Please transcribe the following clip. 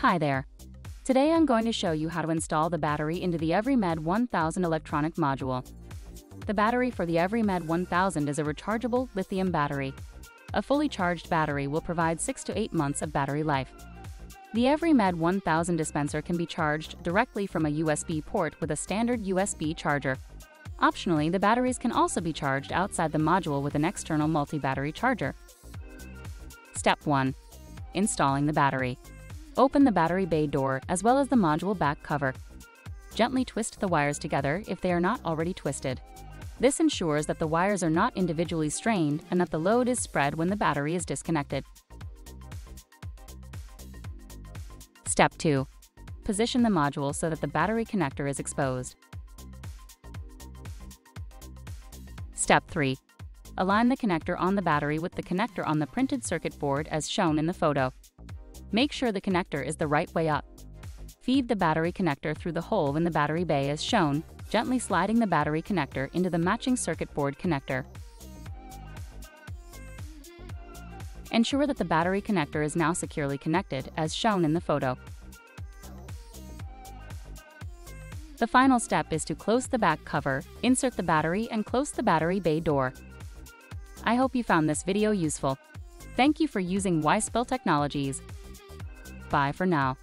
Hi there. Today I'm going to show you how to install the battery into the evriMED1000 electronic module. The battery for the evriMED1000 is a rechargeable lithium battery. A fully charged battery will provide 6 to 8 months of battery life. The evriMED1000 dispenser can be charged directly from a USB port with a standard USB charger. Optionally, the batteries can also be charged outside the module with an external multi-battery charger. Step 1. Installing the battery. Open the battery bay door as well as the module back cover. Gently twist the wires together if they are not already twisted. This ensures that the wires are not individually strained and that the load is spread when the battery is disconnected. Step 2. Position the module so that the battery connector is exposed. Step 3. Align the connector on the battery with the connector on the printed circuit board as shown in the photo. Make sure the connector is the right way up. Feed the battery connector through the hole in the battery bay as shown, gently sliding the battery connector into the matching circuit board connector. Ensure that the battery connector is now securely connected as shown in the photo. The final step is to close the back cover, insert the battery, and close the battery bay door. I hope you found this video useful. Thank you for using Wisepill Technologies. Bye for now.